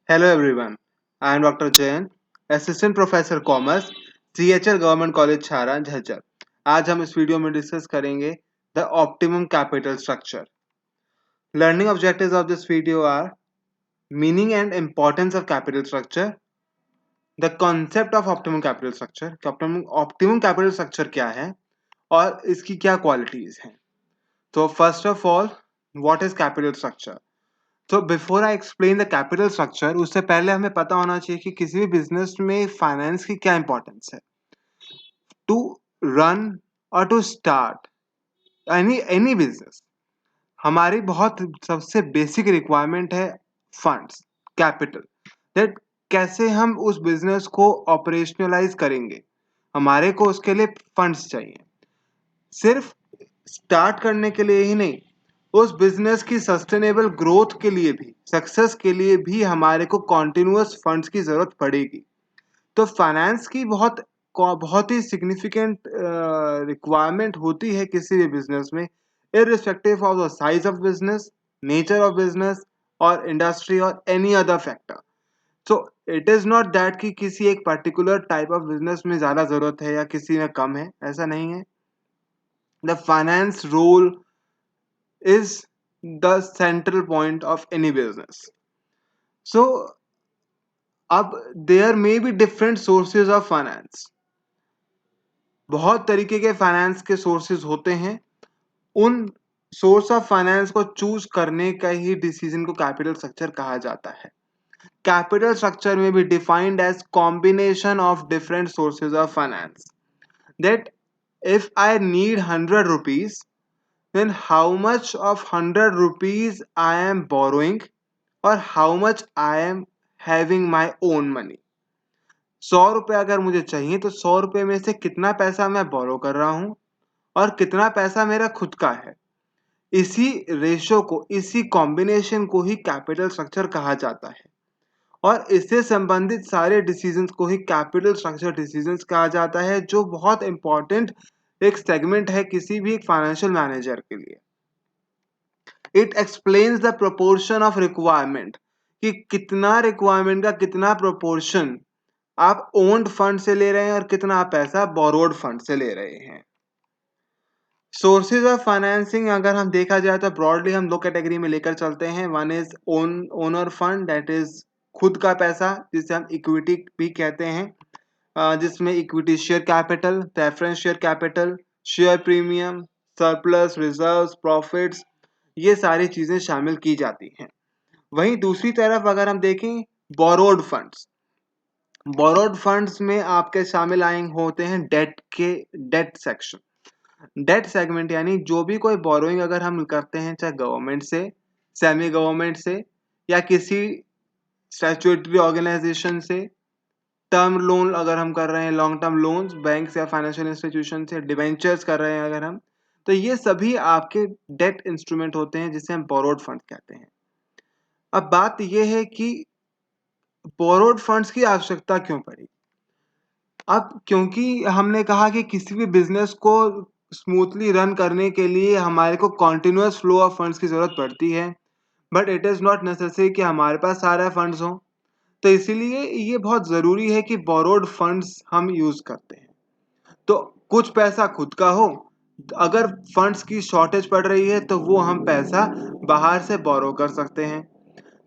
Hello everyone, I am Dr. Jain, Assistant Professor Commerce, CHL Government College छारा झज्जर। आज हम इस वीडियो में डिस्कस करेंगे the optimum capital structure. Learning objectives of this video are meaning and importance of capital structure, the concept of optimum capital structure, optimum capital structure क्या है और इसकी क्या क्वालिटीज हैं। तो first of all, what is capital structure? तो before I explain the capital structure, उससे पहले हमें पता होना चाहिए कि किसी भी बिजनेस में फाइनेंस की क्या इंपॉर्टेंस है। टू रन और टू स्टार्ट एनी बिजनेस, हमारी बहुत सबसे बेसिक रिक्वायरमेंट है फंड्स, कैपिटल। दैट कैसे हम उस बिजनेस को ऑपरेशनलाइज करेंगे, हमारे को उसके लिए फंड्स चाहिए। सिर्फ स्टार्ट करने के लिए ही नहीं, उस बिजनेस की सस्टेनेबल ग्रोथ के लिए भी, सक्सेस के लिए भी हमारे को कॉन्टिन्यूअस फंड्स की जरूरत पड़ेगी। तो फाइनेंस की बहुत ही सिग्निफिकेंट रिक्वायरमेंट होती है किसी भी बिजनेस में, irrespective of the size of business, nature of business और इंडस्ट्री और any other factor. So it is not that कि किसी एक पर्टिकुलर टाइप ऑफ बिजनेस में ज्यादा जरूरत है या किसी में कम है, ऐसा नहीं है। The finance role is the central point of any business. So अब there may be different sources of finance. बहुत तरीके के फाइनेंस के सोर्सेज होते हैं। उन सोर्स ऑफ फाइनेंस को चूज करने का ही डिसीजन को कैपिटल स्ट्रक्चर कहा जाता है। कैपिटल स्ट्रक्चर में भी defined as combination of different sources of finance. That if I need 100 rupees, then how much of 100 rupees I am borrowing और how much I am having my own money। 100 रुपये अगर मुझे चाहिए तो 100 रुपये में से कितना पैसा मैं बोरो कर रहा हूं और कितना पैसा मेरा खुद का है। इसी रेशो को, इसी कॉम्बिनेशन को ही कैपिटल स्ट्रक्चर कहा जाता है और इससे संबंधित सारे डिसीजंस को ही कैपिटल स्ट्रक्चर डिसीजंस कहा जाता है, जो बहुत इंपॉर्टेंट एक सेगमेंट है किसी भी फाइनेंशियल मैनेजर के लिए। It explains the proportion of requirement, कि कितना रिक्वायरमेंट का कितना प्रोपोर्शन आप ओन्ड फंड से ले रहे हैं और कितना पैसा बोरोड फंड से ले रहे हैं। सोर्सेज ऑफ फाइनेंसिंग अगर हम देखा जाए तो ब्रॉडली हम दो कैटेगरी में लेकर चलते हैं। One is owner fund, that is खुद का पैसा जिसे हम इक्विटी भी कहते हैं, जिसमें equity share capital, preference share capital, share premium, surplus, reserves, profits, ये सारी चीजें शामिल की जाती हैं। वहीं दूसरी तरफ अगर हम देखें बोरोड फंड्स, बोरोड फंड्स में आपके शामिल आए होते हैं डेट सेक्शन, डेट सेगमेंट, यानी जो भी कोई बोरोइंग अगर हम करते हैं, चाहे गवर्नमेंट से, सेमी गवर्नमेंट से या किसी स्टैट्यूटरी ऑर्गेनाइजेशन से, टर्म लोन अगर हम कर रहे हैं, लॉन्ग टर्म लोन्स बैंक से या फाइनेंशियल इंस्टीट्यूशन से, डिवेंचर्स कर रहे हैं अगर हम, तो ये सभी आपके डेट इंस्ट्रूमेंट होते हैं जिसे हम बोरोड फंड कहते हैं। अब बात यह है कि बोरोड फंड्स की आवश्यकता क्यों पड़ी। अब क्योंकि हमने कहा कि किसी भी बिजनेस को स्मूथली रन करने के लिए हमारे को कॉन्टिन्यूअस फ्लो ऑफ फंड्स की जरूरत पड़ती है, but it is not necessary कि हमारे पास सारे फंड्स हों। तो इसीलिए ये बहुत जरूरी है कि बोरोड फंड्स हम यूज करते हैं। तो कुछ पैसा खुद का हो, अगर फंड्स की शॉर्टेज पड़ रही है तो वो हम पैसा बाहर से बोरो कर सकते हैं।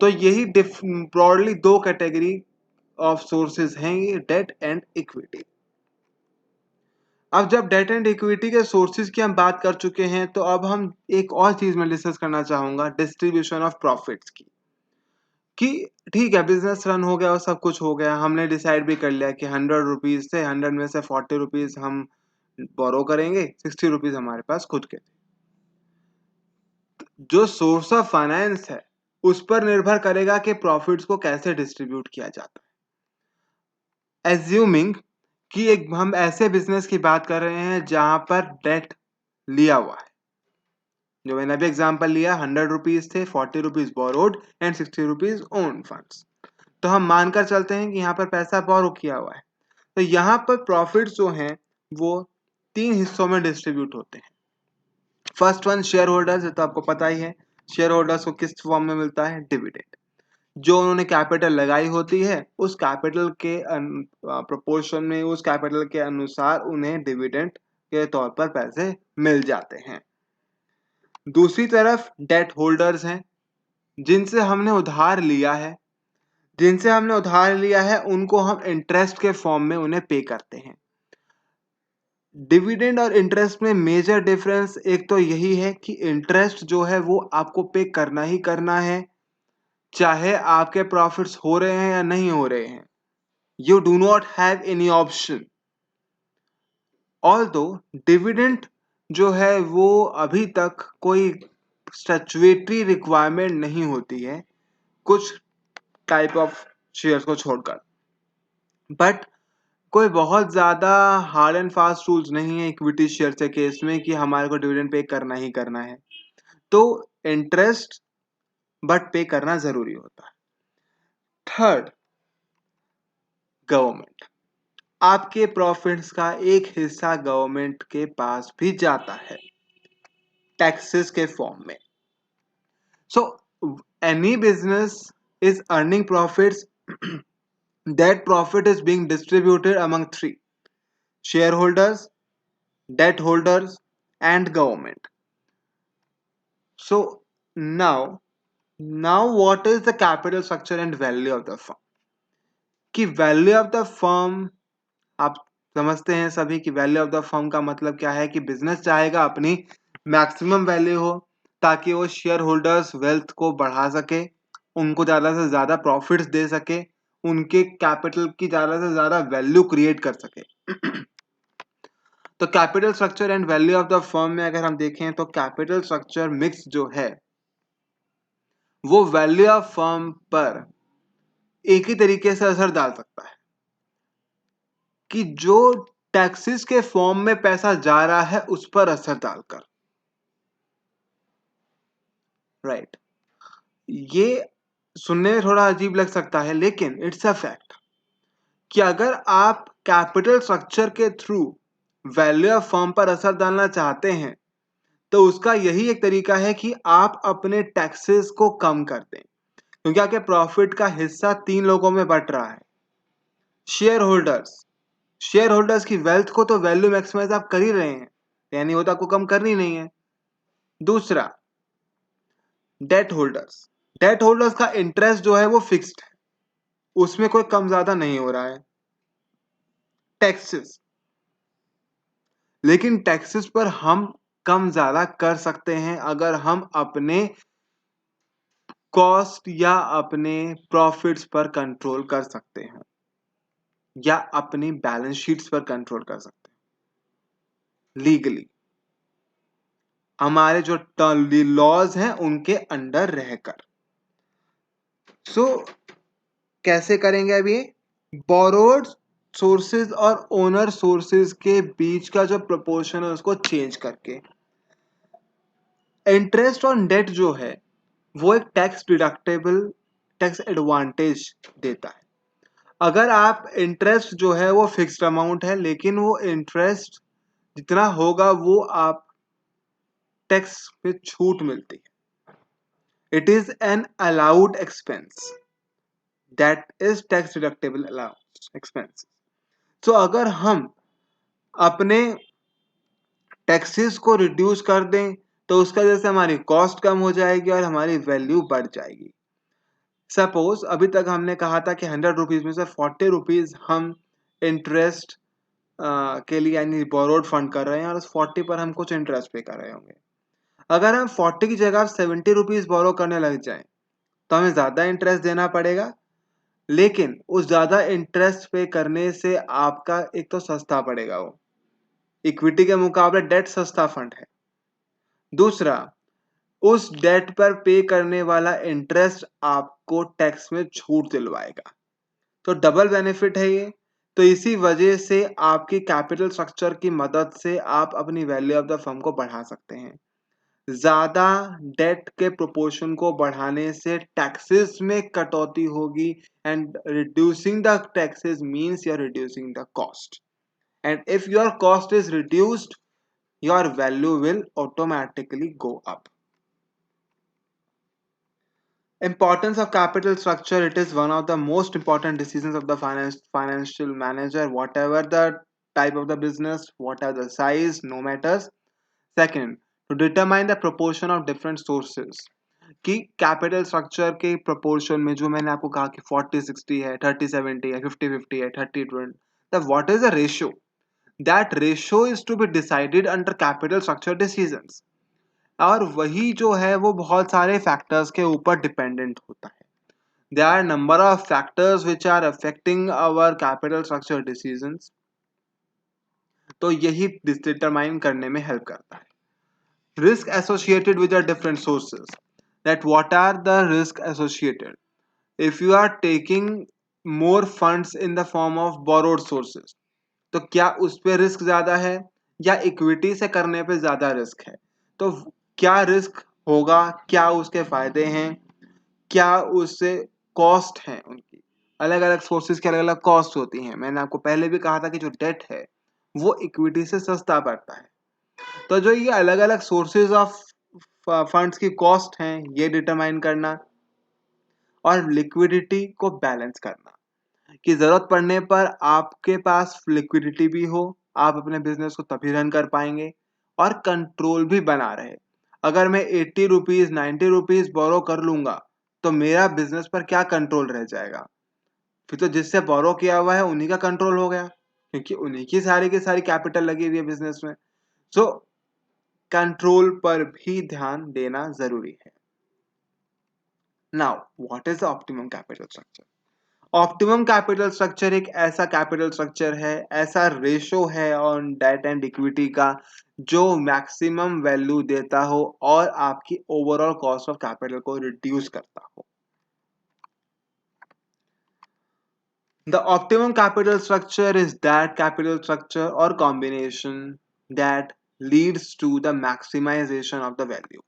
तो यही ब्रॉडली दो कैटेगरी ऑफ सोर्सेज हैं, ये डेट एंड इक्विटी। अब जब डेट एंड इक्विटी के सोर्सेज की हम बात कर चुके हैं, तो अब हम एक और चीज में डिस्कस करना चाहूंगा, डिस्ट्रीब्यूशन ऑफ प्रॉफिट्स की। कि ठीक है, बिजनेस रन हो गया और सब कुछ हो गया, हमने डिसाइड भी कर लिया कि 100 रुपीज से 100 में से 40 रुपीज हम बोरो करेंगे, 60 रुपीज हमारे पास खुद के। जो सोर्स ऑफ फाइनेंस है उस पर निर्भर करेगा कि प्रॉफिट्स को कैसे डिस्ट्रीब्यूट किया जाता है। एज्यूमिंग कि एक हम ऐसे बिजनेस की बात कर रहे हैं जहां पर डेट लिया हुआ है, जो मैंने अभी एग्जांपल लिया, 100 रुपीज थे, 40 rupees borrowed and 60 rupees own funds. तो हम मानकर चलते हैं कि यहाँ पर पैसा बोरो किया हुआ है। तो यहाँ पर प्रॉफिट्स जो हैं वो 3 हिस्सों में डिस्ट्रीब्यूट होते हैं। फर्स्ट वन शेयर होल्डर्स, तो आपको पता ही है शेयर होल्डर्स को किस फॉर्म में मिलता है, डिविडेंड। जो उन्होंने कैपिटल लगाई होती है उस कैपिटल के प्रोपोर्शन में, उस कैपिटल के अनुसार उन्हें डिविडेंड के तौर पर पैसे मिल जाते हैं। दूसरी तरफ डेट होल्डर्स हैं, जिनसे हमने उधार लिया है, उनको हम इंटरेस्ट के फॉर्म में उन्हें पे करते हैं। डिविडेंड और इंटरेस्ट में मेजर डिफरेंस एक तो यही है कि इंटरेस्ट जो है वो आपको पे करना ही करना है, चाहे आपके प्रॉफिट्स हो रहे हैं या नहीं हो रहे हैं। You do not have any option. Although dividend जो है वो अभी तक कोई स्टैट्यूटरी रिक्वायरमेंट नहीं होती है कुछ टाइप ऑफ शेयर्स को छोड़कर, बट कोई बहुत ज्यादा हार्ड एंड फास्ट रूल्स नहीं है इक्विटी शेयर के केस में कि हमारे को डिविडेंड पे करना ही करना है। तो इंटरेस्ट बट पे करना जरूरी होता है। Third, government. आपके प्रॉफिट्स का एक हिस्सा गवर्नमेंट के पास भी जाता है टैक्सेस के फॉर्म में। So any business is earning profits, that profit is being distributed among three: shareholders, debt holders, and government. So now what is the capital structure and value of the firm? कि value of the firm, आप समझते हैं सभी कि value of the firm का मतलब क्या है कि बिजनेस चाहेगा अपनी मैक्सिमम वैल्यू हो ताकि वो शेयर होल्डर्स वेल्थ को बढ़ा सके, उनको ज्यादा से ज्यादा प्रॉफिट्स दे सके, उनके कैपिटल की ज्यादा से ज्यादा वैल्यू क्रिएट कर सके। तो capital structure and value of the firm में अगर हम देखें तो कैपिटल स्ट्रक्चर मिक्स जो है वो वैल्यू ऑफ फर्म पर एक ही तरीके से असर डाल सकता है कि जो टैक्सेस के फॉर्म में पैसा जा रहा है उस पर असर डालकर। राइट, ये सुनने में थोड़ा अजीब लग सकता है लेकिन इट्स अ फैक्ट कि अगर आप कैपिटल स्ट्रक्चर के थ्रू वैल्यू ऑफ फर्म पर असर डालना चाहते हैं तो उसका यही एक तरीका है कि आप अपने टैक्सेस को कम कर दें, क्योंकि आपके प्रॉफिट का हिस्सा तीन लोगों में बट रहा है। शेयर होल्डर्स की वेल्थ को तो वैल्यू मैक्सिमाइज आप कर ही रहे हैं, यानी वो तो आपको कम करनी नहीं है। दूसरा, डेट होल्डर्स का इंटरेस्ट जो है वो फिक्स्ड है, उसमें कोई कम ज्यादा नहीं हो रहा है। टैक्सेस, लेकिन टैक्सेस पर हम कम ज्यादा कर सकते हैं अगर हम अपने कॉस्ट या अपने प्रॉफिट्स पर कंट्रोल कर सकते हैं या अपनी बैलेंस शीट्स पर कंट्रोल कर सकते हैं लीगली, हमारे जो लॉज हैं उनके अंडर रहकर। सो कैसे करेंगे अभी? बोरोड सोर्सेज और ओनर सोर्सेज के बीच का जो प्रोपोर्शन है उसको चेंज करके। इंटरेस्ट ऑन डेट जो है वो एक टैक्स डिडक्टेबल टैक्स एडवांटेज देता है। अगर आप इंटरेस्ट जो है वो फिक्स्ड अमाउंट है लेकिन वो इंटरेस्ट जितना होगा वो आप टैक्स पे छूट मिलती है। It is an allowed expense that is tax deductible allowed expense. तो अगर हम अपने टैक्सेस को रिड्यूस कर दें तो उसका जैसे हमारी कॉस्ट कम हो जाएगी और हमारी वैल्यू बढ़ जाएगी। सपोज अभी तक हमने कहा था कि 100 रुपीज में से 40 रुपीज हम इंटरेस्ट के लिए यानी बोरोड फंड कर रहे हैं और उस 40 पर हम कुछ इंटरेस्ट पे कर रहे होंगे। अगर हम 40 की जगह 70 रुपीज बोरो करने लग जाएं तो हमें ज्यादा इंटरेस्ट देना पड़ेगा, लेकिन उस ज्यादा इंटरेस्ट पे करने से आपका एक तो सस्ता पड़ेगा, वो इक्विटी के मुकाबले डेट सस्ता फंड है। दूसरा, उस डेट पर पे करने वाला इंटरेस्ट आपको टैक्स में छूट दिलवाएगा, तो डबल बेनिफिट है ये। तो इसी वजह से आपकी कैपिटल स्ट्रक्चर की मदद से आप अपनी वैल्यू ऑफ द फर्म को बढ़ा सकते हैं। ज्यादा डेट के प्रोपोर्शन को बढ़ाने से टैक्सेस में कटौती होगी and reducing the taxes means you are reducing the cost, and if your cost is reduced your value will automatically go up. Importance of capital structure. It is one of the most important decisions of the financial manager, whatever the type of the business, whatever the size, no matters. Second, to determine the proportion of different sources. कि capital structure के proportion में जो मैंने आपको कहा कि 40-60 है, 30-70 है, 50-50 है, 30-20, the what is the ratio? That ratio is to be decided under capital structure decisions. और वही जो है वो बहुत सारे फैक्टर्स के ऊपर डिपेंडेंट होता है। There are number of factors which are affecting our capital structure decisions. तो यही डिटरमाइन करने में हेल्प करता है। Risk associated with the different sources. That what are the risk associated? If you are taking more funds in the form of borrowed sources, तो क्या उस पे रिस्क ज्यादा है या इक्विटी से करने पे ज्यादा रिस्क है? तो क्या रिस्क होगा, क्या उसके फायदे हैं, क्या उससे कॉस्ट है, उनकी अलग अलग सोर्सेज की अलग अलग कॉस्ट होती हैं। मैंने आपको पहले भी कहा था कि जो डेट है वो इक्विटी से सस्ता पड़ता है। तो जो ये अलग अलग सोर्सेज ऑफ फंड्स की कॉस्ट हैं ये डिटरमाइन करना, और लिक्विडिटी को बैलेंस करना कि जरूरत पड़ने पर आपके पास लिक्विडिटी भी हो, आप अपने बिजनेस को तभी रन कर पाएंगे और कंट्रोल भी बना रहे। अगर मैं 80 रुपीज 90 रुपीज बोरो कर लूंगा तो मेरा बिजनेस पर क्या कंट्रोल रह जाएगा? फिर तो जिससे बोरो किया हुआ है उन्हीं का कंट्रोल हो गया, क्योंकि उन्हीं की सारी कैपिटल लगी हुई है बिजनेस में। सो कंट्रोल पर भी ध्यान देना जरूरी है। Now what is the optimum capital structure? Optimum capital structure एक ऐसा कैपिटल स्ट्रक्चर है, ऐसा रेशो है ऑन डेट एंड इक्विटी का जो मैक्सिमम वैल्यू देता हो और आपकी ओवरऑल कॉस्ट ऑफ कैपिटल को रिड्यूस करता हो। The optimum capital structure is that capital structure or combination that leads to the maximization of the value.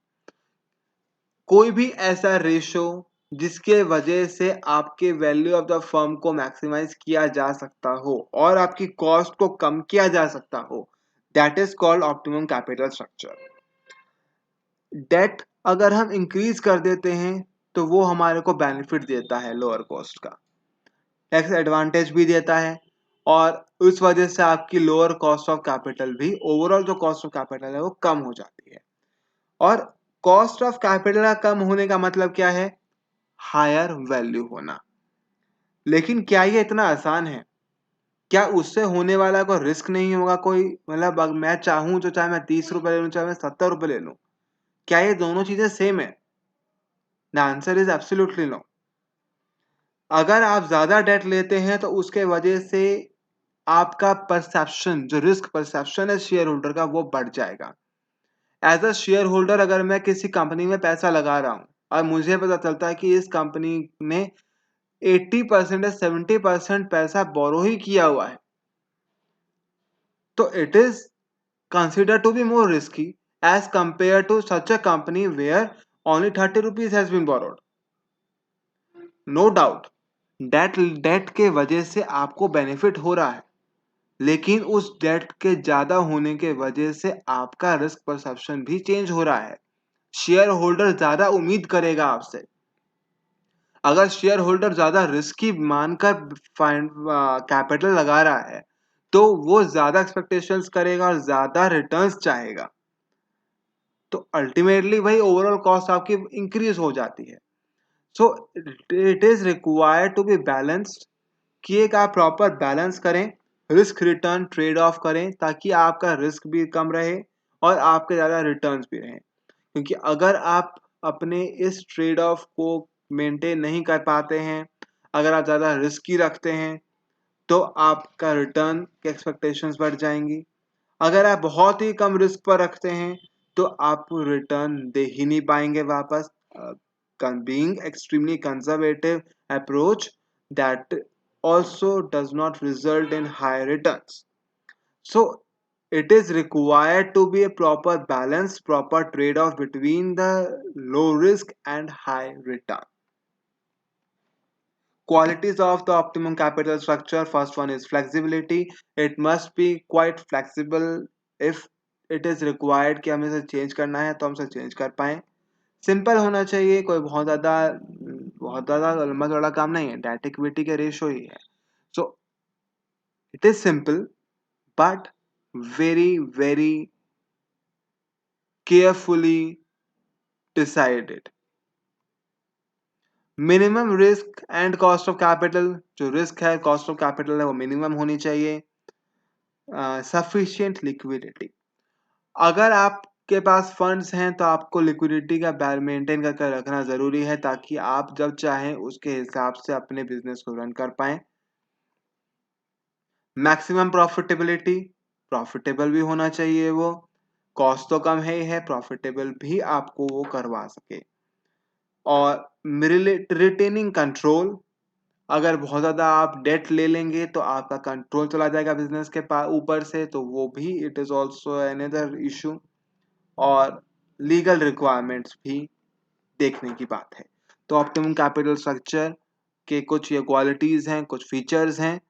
कोई भी ऐसा रेशो जिसके वजह से आपके वैल्यू ऑफ द फर्म को मैक्सिमाइज किया जा सकता हो और आपकी कॉस्ट को कम किया जा सकता हो, that is called optimum capital structure. Debt अगर हम इंक्रीज कर देते हैं तो वो हमारे को बेनिफिट देता है, लोअर कॉस्ट का टैक्स एडवांटेज भी देता है, और उस वजह से आपकी लोअर कॉस्ट ऑफ कैपिटल भी, ओवरऑल जो कॉस्ट ऑफ कैपिटल है वो कम हो जाती है। और कॉस्ट ऑफ कैपिटल का कम होने का मतलब क्या है? हायर वैल्यू होना। लेकिन क्या ये इतना आसान है? क्या उससे होने वाला कोई रिस्क नहीं होगा? कोई मतलब मैं चाहूं तो चाहे मैं 30 रुपए ले लूं, चाहे मैं 70 रुपए ले लूं, क्या ये दोनों चीजें सेम है? The answer is absolutely no. अगर आप ज्यादा डेट लेते हैं तो उसके वजह से आपका परसेप्शन, जो रिस्क परसेप्शन है शेयर होल्डर का, वो बढ़ जाएगा। एज अ शेयर होल्डर अगर मैं किसी कंपनी में पैसा लगा रहा हूं और मुझे पता चलता है कि इस कंपनी ने 80% या 70% पैसा बोरो ही किया हुआ है, तो it is considered to be more risky as compared to such a company where only 30 rupees has been borrowed. No doubt debt के वजह से आपको बेनिफिट हो रहा है, लेकिन उस डेट के ज्यादा होने के वजह से आपका रिस्क परसेप्शन भी चेंज हो रहा है। शेयर होल्डर ज्यादा उम्मीद करेगा आपसे। अगर शेयर होल्डर ज्यादा रिस्की मानकर कैपिटल लगा रहा है तो वो ज्यादा एक्सपेक्टेशंस करेगा और ज्यादा रिटर्न्स चाहेगा, तो अल्टीमेटली वही ओवरऑल कॉस्ट आपकी इंक्रीज हो जाती है। So it is required to be balanced, कि एक आप प्रॉपर बैलेंस करें, रिस्क रिटर्न ट्रेड ऑफ करें ताकि आपका रिस्क भी कम रहे और आपके ज़्यादा रिटर्न्स भी रहें। क्योंकि अगर आप अपने इस ट्रेड ऑफ को मेंटेन नहीं कर पाते हैं, अगर आप ज़्यादा रिस्की रखते हैं तो आपका रिटर्न की एक्सपेक्टेशंस बढ़ जाएंगी। अगर आप बहुत ही कम रिस्क पर रखते हैं तो आप रिटर्न दे ही नहीं पाएंगे वापस। Being extremely conservative approach that also does not result in high returns. So it is required to be a proper balance, proper trade-off between the low risk and high return. Qualities of the optimum capital structure. First one is flexibility. It must be quite flexible. If it is required कि हमें इसे change करना है तो हम इसे change कर पाएं. सिंपल होना चाहिए, कोई बहुत ज़्यादा लंबा चौड़ा काम नहीं है, डेट इक्विटी के रेशो ही है. So it is simple but very very carefully decided. Minimum risk and cost of capital, जो रिस्क है कॉस्ट ऑफ कैपिटल है वो मिनिमम होनी चाहिए. सफिशिएंट लिक्विडिटी, अगर आपके पास फंड्स हैं तो आपको लिक्विडिटी का मेंटेन करके रखना जरूरी है ताकि आप जब चाहें उसके हिसाब से अपने बिजनेस को रन कर पाएं. मैक्सिमम प्रॉफिटेबिलिटी, प्रॉफिटेबल भी होना चाहिए वो, कॉस्ट तो कम है ही है, प्रॉफिटेबल भी आपको वो करवा सके. और रिटेनिंग कंट्रोल, अगर बहुत ज़्यादा आप डेट ले लेंगे तो आपका कंट्रोल चला जाएगा बिजनेस के ऊपर से, तो वो भी it is also another issue. और लीगल रिक्वायरमेंट्स भी देखने की बात है. तो ऑप्टिमम कैपिटल स्ट्रक्चर के कुछ ये क्वालिटीज़ हैं, कुछ फीचर्स हैं.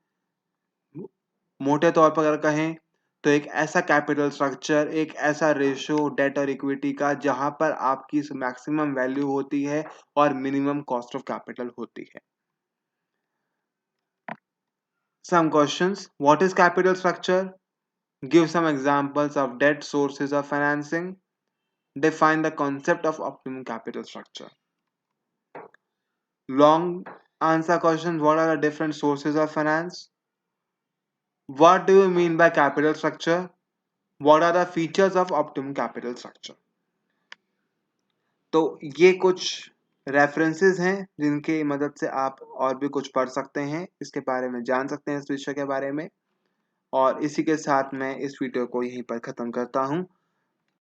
मोटे तौर पर अगर कहें तो एक ऐसा कैपिटल स्ट्रक्चर, एक ऐसा रेशियो डेट और इक्विटी का जहां पर आपकी मैक्सिमम वैल्यू होती है और मिनिमम कॉस्ट ऑफ कैपिटल होती है. Some questions. What is capital structure? Give some examples of debt sources of financing. Define the concept of optimum capital structure. Long answer questions. What are the different sources of finance? What do you mean by capital structure? What are the features of optimum capital structure? तो ये कुछ references हैं जिनकी मदद से आप और भी कुछ पढ़ सकते हैं, इसके बारे में जान सकते हैं, इस विषय के बारे में. और इसी के साथ मैं इस वीडियो को यहीं पर ख़त्म करता हूँ.